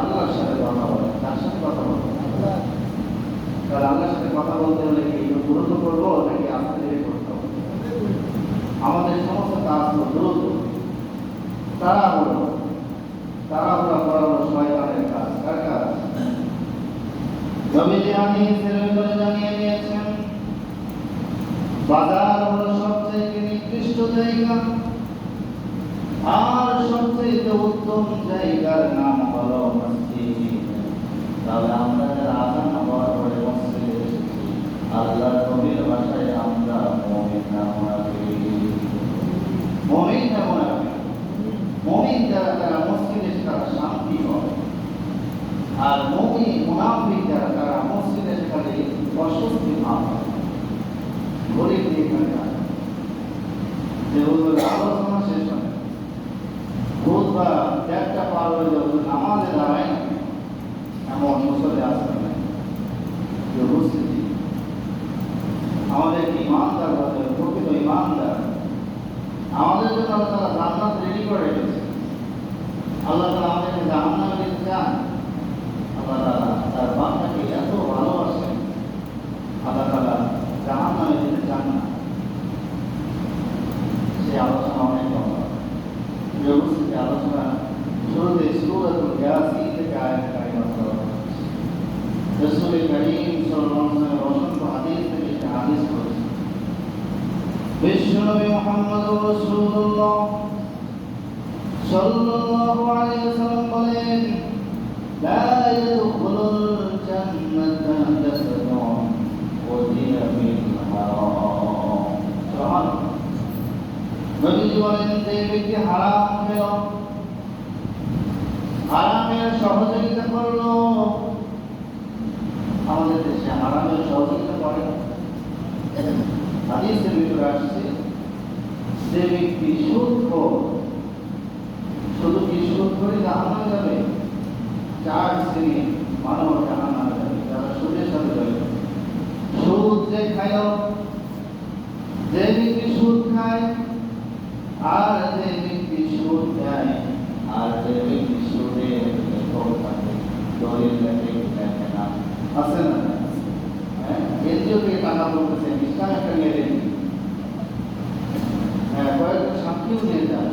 আল্লাহর সাথে কথা বলেন। তার সাথে কথা বলেন, তাহলে আল্লাহর সাথে কথা বলতে হলে কি একটু দ্রুত করবো নাকি আস্তে ধীরে করতে হবে? আমাদের সমস্ত কাজ তো দ্রুত, তাড়াহুড়া করা হলো শয়তানের কাজ। কার কাজ? নবীজি হাদিসের ভিতরে জানিয়ে দিয়েছেন, বাজার হলো সবচেয়ে নিকৃষ্ট জায়গা, আর সবচেয়ে উত্তম জায়গার নাম হলো মসজিদ। তাহলে আমরা যারা আযান হওয়ার পরে মসজিদে এসেছি, আল্লাহর নবীর ভাষায় আমরা মুমিন না মুনাফিক? মুমিন না মুনাফিক? মুমিন যারা তারা মসজিদে তারা শান্তি পাবে, আর মুমিন মুনাফিক যারা তারা মসজিদে সেখানে অস্বস্তি পাবে। গরিব দিয়ে যে আলোচনা শেষ হয়, ভোট বা একটা পার হয়ে যাবে, নামাজে দাঁড়ায় না, এমন মুসলে আসবে না। যে উপস্থিতি আমাদের ইমানদার হতে, প্রকৃত ইমানদার আমাদের জন্য তারা জান্নাত রেডি করে রেখেছে। আল্লাহ তাআলা আমাদেরকে জাহান্নামে দিতে চান। আল্লাহ তাআলা তার বান্দাকে এত ভালোবাসেন, আল্লাহ তাআলা জাহান্নামে দিতে চান না। সেই আলোচনা অনেক লম্বা। যে উপস্থিতি আলোচনা শুরুতে সূরাতুল ইয়াসিন থেকে আয়াত কারিমা তেলাওয়াত করছি। রাসূল করিম সাল্লাল্লাহু আলাইহি ওয়াসাল্লাম অসংখ্য হাদিস থেকে একটা হাদিস করেছেন। বিশ্বনবী মুহাম্মদুর রাসূলুল্লাহ সাল্লাল্লাহু আলাইহি ওয়াসাল্লাম বলেন, লা ইয়াদখুলুল জান্নাতা জাসাদুন ওযিয়া বিল হারাম। সুবহানাল্লাহ। নবীজি বলেন, যে ব্যক্তি হারাম খেলো, হারামের সহযোগিতা করলো, আমাদের দেশে হারামের সহযোগিতা করে হাদিসের ভিতরে আসছে, যে ব্যক্তি সুদখোর, শুধু কি সুদ করে জাহান্নামে যাবে? 4 শ্রেণী মানব জাহান্নামে যাবে যারা সুদের সাথে জড়িত। সুদ যে খায়, যে ব্যক্তি সুদ খায়, আর যে ব্যক্তি সুদ দেয়, আর যে ব্যক্তি সুদের থাকে, দলিল লেখে না, আছে না? হ্যাঁ, এনজিও থেকে টাকা বলতেছে, ইসলাম একটা নিয়ে দেন, হ্যাঁ, কয়েকটা সাক্ষীও নিয়ে যান।